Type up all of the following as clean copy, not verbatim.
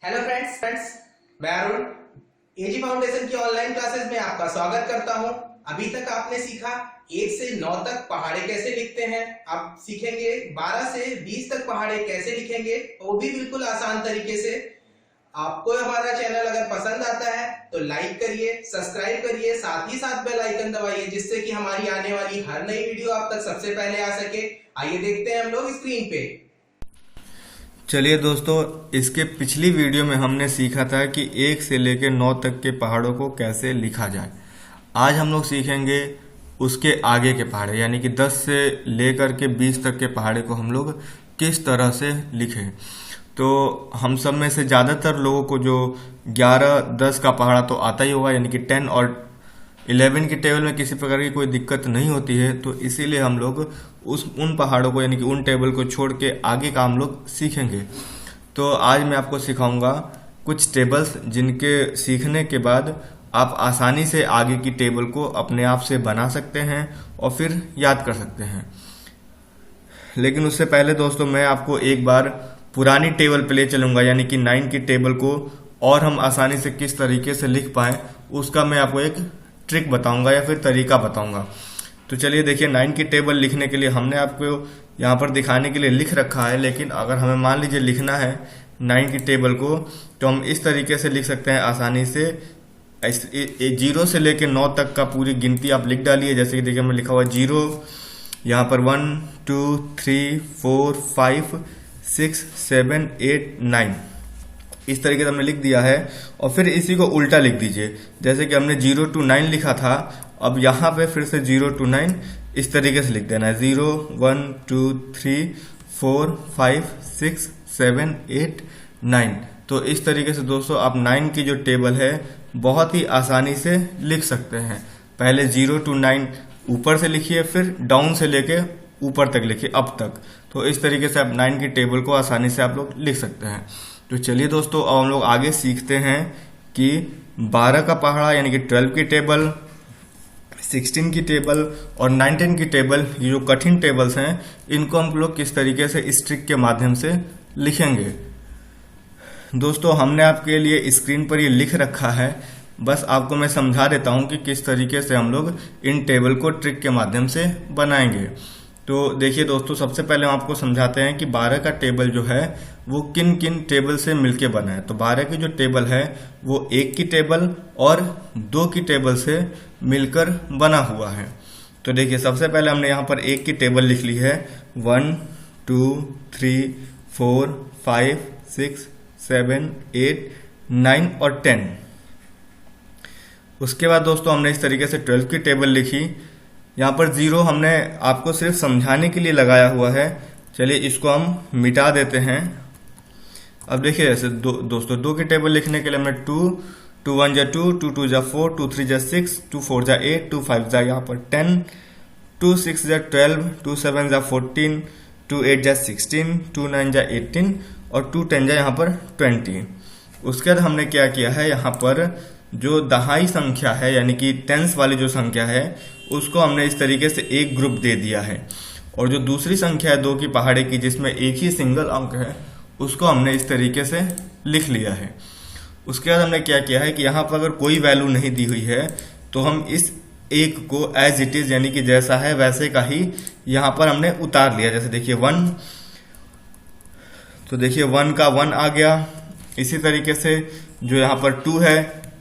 Hello friends, मैं अरुण एजी foundation की online classes में आपका स्वागत करता हूं। अभी तक आपने सीखा 1 से 9 तक पहाड़े कैसे लिखते हैं। अब सीखेंगे 12 से 20 तक पहाड़े कैसे लिखेंगे, वो भी बिल्कुल आसान तरीके से। आपको हमारा चैनल अगर पसंद आता है तो लाइक करिए, सब्सक्राइब करिए, साथ ही साथ बेल आइकन दबाइए, जिससे कि हमारी आने वाली हर नई वीडियो आप तक सबसे पहले आ सके। आइए देखते हैं हम लोग स्क्रीन पे। चलिए दोस्तों, इसके पिछली वीडियो में हमने सीखा था कि 1 से लेकर 9 तक के पहाड़ों को कैसे लिखा जाए। आज हम लोग सीखेंगे उसके आगे के पहाड़े, यानी कि 10 से लेकर के 20 तक के पहाड़े को हम लोग किस तरह से लिखें। तो हम सब में से ज़्यादातर लोगों को जो 11, 10 का पहाड़ा तो आता ही होगा, यानी कि 10 और 11 की टेबल में किसी प्रकार की कोई दिक्कत नहीं होती है। तो इसीलिए हम लोग उन पहाड़ों को, यानी कि उन टेबल को छोड़ के आगे का हम लोग सीखेंगे। तो आज मैं आपको सिखाऊंगा कुछ टेबल्स जिनके सीखने के बाद आप आसानी से आगे की टेबल को अपने आप से बना सकते हैं और फिर याद कर सकते हैं। लेकिन उससे पहले दोस्तों, मैं आपको एक बार पुरानी टेबल पे ले चलूंगा, यानी कि 9 की टेबल को और हम आसानी से किस तरीके से लिख पाए उसका मैं आपको एक ट्रिक बताऊंगा या फिर तरीका बताऊंगा। तो चलिए देखिए, 9 की टेबल लिखने के लिए हमने आपको यहाँ पर दिखाने के लिए लिख रखा है, लेकिन अगर हमें मान लीजिए लिखना है 9 की टेबल को, तो हम इस तरीके से लिख सकते हैं आसानी से। 0 से लेकर 9 तक का पूरी गिनती आप लिख डालिए। जैसे कि देखिए मैं लिखा हुआ 0, यहाँ पर 1 2 3 4 5 6 7 8 9, इस तरीके से हमने लिख दिया है। और फिर इसी को उल्टा लिख दीजिए। जैसे कि हमने 0 to 9 लिखा था, अब यहाँ पे फिर से 0 to 9 इस तरीके से लिख देना है। 0 1 2 3 4 5 6 7 8 9। तो इस तरीके से दोस्तों आप 9 की जो टेबल है बहुत ही आसानी से लिख सकते हैं। पहले 0 to 9 ऊपर से लिखिए, फिर डाउन से लेके ऊपर तक लिखिए, अब तक। तो इस तरीके से आप 9 की टेबल को आसानी से आप लोग लिख सकते हैं। तो चलिए दोस्तों, अब हम लोग आगे सीखते हैं कि 12 का पहाड़ा, यानी कि 12 की टेबल, 16 की टेबल और 19 की टेबल, ये जो कठिन टेबल्स हैं, इनको हम लोग किस तरीके से इस ट्रिक के माध्यम से लिखेंगे। दोस्तों, हमने आपके लिए स्क्रीन पर ये लिख रखा है, बस आपको मैं समझा देता हूं कि किस तरीके से हम लोग इन टेबल को ट्रिक के माध्यम से बनाएंगे। तो देखिए दोस्तों, सबसे पहले हम आपको समझाते हैं कि 12 का टेबल जो है वो किन किन टेबल से मिलके बना है। तो 12 की जो टेबल है वो 1 की टेबल और 2 की टेबल से मिलकर बना हुआ है। तो देखिए, सबसे पहले हमने यहाँ पर 1 की टेबल लिख ली है। 1 2 3 4 5 6 7 8 9 और 10। उसके बाद दोस्तों हमने इस तरीके से 12 की टेबल लिखी। यहाँ पर 0 हमने आपको सिर्फ समझाने के लिए लगाया हुआ है। चलिए इसको हम मिटा देते हैं। अब देखिए, जैसे दोस्तों 2 की टेबल लिखने के लिए हमने 2 2 1 जा 2 2 2 जा 4 2 3 जा 6 2 4 जा 8 2 5 जा यहाँ पर 10 2 6 जा 12 2 7 जा 14 2 8 जा 16 2 9 जा 18 और 2 10 जा यहाँ पर 20। उसके बाद हमने क्या किया है, यहाँ पर जो दहाई संख्या है, यानी कि टेंस वाली जो संख्या है, उसको हमने इस तरीके से एक ग्रुप दे दिया है। और जो दूसरी संख्या है 2 की पहाड़े की, जिसमें एक ही सिंगल अंक है, उसको हमने इस तरीके से लिख लिया है। उसके बाद हमने क्या किया है कि यहाँ पर अगर कोई वैल्यू नहीं दी हुई है तो हम इस एक को एज इट इज, यानी कि जैसा है वैसे का ही यहाँ पर हमने उतार लिया। जैसे देखिए 1, तो देखिए 1 का 1 आ गया। इसी तरीके से जो यहाँ पर 2 है,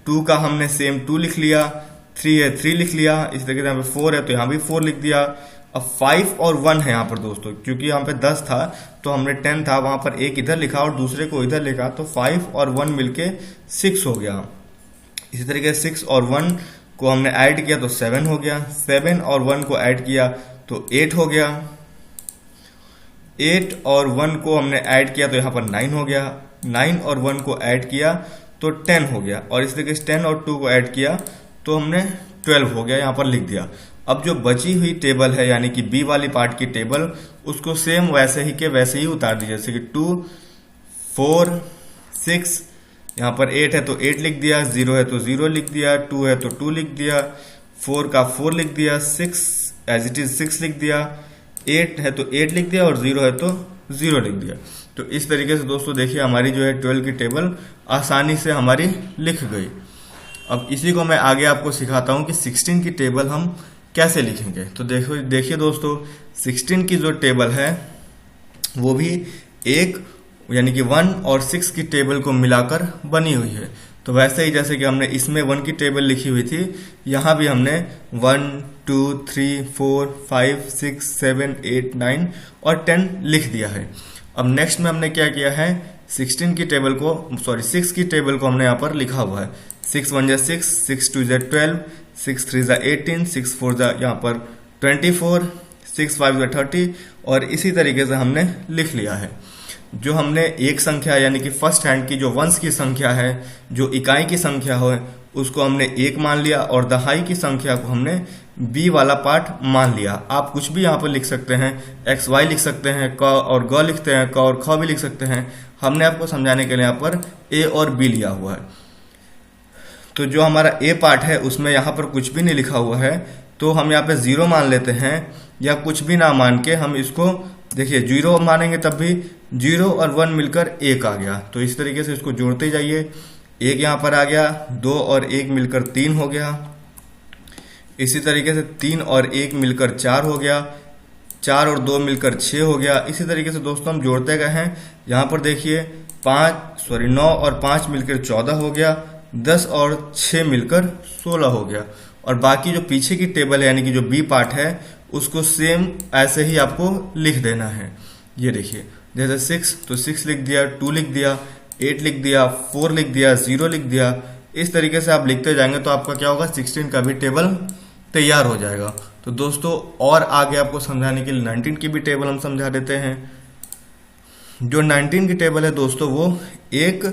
2 का हमने सेम 2 लिख लिया। 3 है 3 लिख लिया। इस तरीके से यहाँ पे 4 है तो यहाँ भी 4 लिख दिया। अब 5 और 1 है यहाँ पर दोस्तों, क्योंकि यहाँ पे 10 था तो हमने 10 था, वहां पर एक इधर लिखा और दूसरे को इधर लिखा, तो 5 और 1 मिलके 6 हो गया। इसी तरीके से 6 और 1 को हमने ऐड किया तो 7 हो गया। 7 और 1 को ऐड किया तो 8 हो गया। 8 और 1 को हमने ऐड किया तो यहाँ पर 9 हो गया। 9 और 1 को ऐड किया तो 10 हो गया। और इस तरीके से 10 और 2 को ऐड किया तो हमने 12 हो गया, यहाँ पर लिख दिया। अब जो बची हुई टेबल है, यानी कि बी वाली पार्ट की टेबल, उसको सेम वैसे ही के वैसे ही उतार दीजिए। जैसे कि 2 4 6, यहाँ पर 8 है तो 8 लिख दिया, 0 है तो 0 लिख दिया, 2 है तो 2 लिख दिया, 4 का 4 लिख दिया, 6 एज इट इज 6 लिख दिया, 8 है तो 8 लिख दिया और 0 है तो 0 लिख दिया। तो इस तरीके से दोस्तों देखिए हमारी जो है 12 की टेबल आसानी से हमारी लिख गई। अब इसी को मैं आगे आपको सिखाता हूं कि 16 की टेबल हम कैसे लिखेंगे। तो देखिए दोस्तों 16 की जो टेबल है वो भी एक यानी कि 1 और 6 की टेबल को मिलाकर बनी हुई है। तो वैसे ही जैसे कि हमने इसमें 1 की टेबल लिखी हुई थी, यहाँ भी हमने 1 2 3 4 5 6 7 8 9 और 10 लिख दिया है। अब नेक्स्ट में हमने क्या किया है, 16 की टेबल को 6 की टेबल को हमने यहाँ पर लिखा हुआ है। 6 1 6, 6 2 12, 6 3 18, 6 4 यहाँ पर 24, 6 5 30 और इसी तरीके से हमने लिख लिया है। जो हमने एक संख्या यानी कि फर्स्ट हैंड की जो वंस की संख्या है, जो इकाई की संख्या है, उसको हमने 1 मान लिया और दहाई की संख्या को हमने बी वाला पार्ट मान लिया। आप कुछ भी यहाँ पर लिख सकते हैं, एक्स वाई लिख सकते हैं, क और ग लिखते हैं, क और ख भी लिख सकते हैं। हमने आपको समझाने के लिए यहाँ पर ए और बी लिया हुआ है। तो जो हमारा ए पार्ट है उसमें यहाँ पर कुछ भी नहीं लिखा हुआ है, तो हम यहाँ पे 0 मान लेते हैं या कुछ भी ना मान के हम इसको देखिए 0 मानेंगे तब भी 0 और 1 मिलकर 1 आ गया। तो इस तरीके से इसको जोड़ते जाइए। 1 यहाँ पर आ गया, 2 और 1 मिलकर 3 हो गया। इसी तरीके से 3 और 1 मिलकर 4 हो गया, 4 और 2 मिलकर 6 हो गया। इसी तरीके से दोस्तों हम जोड़ते गए हैं। यहाँ पर देखिए 9 और 5 मिलकर 14 हो गया, 10 और 6 मिलकर 16 हो गया। और बाकी जो पीछे की टेबल है यानी कि जो बी पार्ट है उसको सेम ऐसे ही आपको लिख देना है। ये देखिए जैसे 6 तो 6 लिख दिया, 2 लिख दिया, 8 लिख दिया, 4 लिख दिया, 0 लिख दिया। इस तरीके से आप लिखते जाएंगे तो आपका क्या होगा, 16 का भी टेबल तैयार हो जाएगा। तो दोस्तों और आगे आपको समझाने के लिए 19 की भी टेबल हम समझा देते हैं। जो 19 की टेबल है दोस्तों वो 1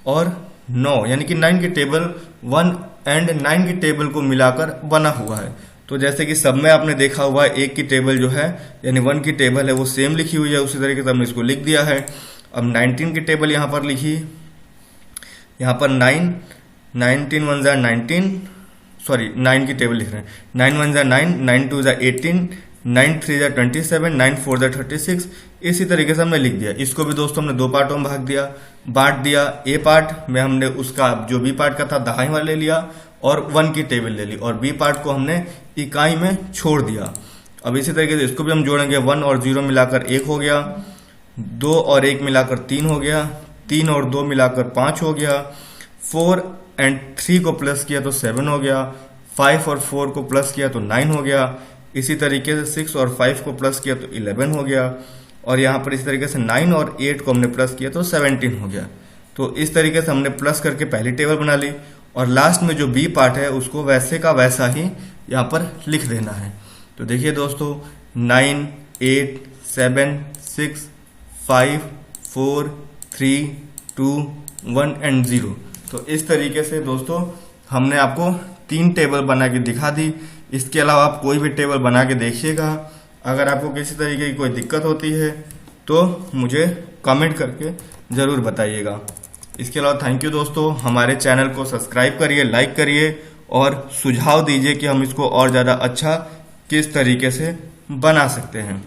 और 9 यानी कि 9 की टेबल 1 एंड 9 की टेबल को मिलाकर बना हुआ है। तो जैसे कि सब में आपने देखा हुआ है 1 की टेबल जो है यानी 1 की टेबल है वो सेम लिखी हुई है, उसी तरीके से हमने इसको लिख दिया है। अब 19 की टेबल यहाँ पर लिखी, यहाँ पर 19 1 19 सॉरी 9 की टेबल लिख रहे हैं। 9 1 9, 9 2 18, 9 3 27, 9 4 36। इसी तरीके से हमने लिख दिया। इसको भी दोस्तों हमने 2 पार्टों में बांट दिया। ए पार्ट में हमने उसका जो बी पार्ट का था दहाई वाला ले लिया और 1 की टेबल ले ली, और बी पार्ट को हमने इकाई में छोड़ दिया। अब इसी तरीके से इसको भी हम जोड़ेंगे। 1 और 0 मिलाकर 1 हो गया, 2 और 1 मिलाकर 3 हो गया, 3 और 2 मिलाकर 5 हो गया, 4 एंड 3 को प्लस किया तो 7 हो गया, 5 और 4 को प्लस किया तो 9 हो गया। इसी तरीके से 6 और 5 को प्लस किया तो 11 हो गया, और यहाँ पर इसी तरीके से 9 और 8 को हमने प्लस किया तो 17 हो गया। तो इस तरीके से हमने प्लस करके पहली टेबल बना ली, और लास्ट में जो बी पार्ट है उसको वैसे का वैसा ही यहाँ पर लिख देना है। तो देखिए दोस्तों 9 8 7 6 5 4 3 2 1 एंड 0। तो इस तरीके से दोस्तों हमने आपको 3 टेबल बना के दिखा दी। इसके अलावा आप कोई भी टेबल बना के देखिएगा। अगर आपको किसी तरीके की कोई दिक्कत होती है तो मुझे कमेंट करके ज़रूर बताइएगा। इसके अलावा थैंक यू दोस्तों, हमारे चैनल को सब्सक्राइब करिए, लाइक करिए और सुझाव दीजिए कि हम इसको और ज़्यादा अच्छा किस तरीके से बना सकते हैं।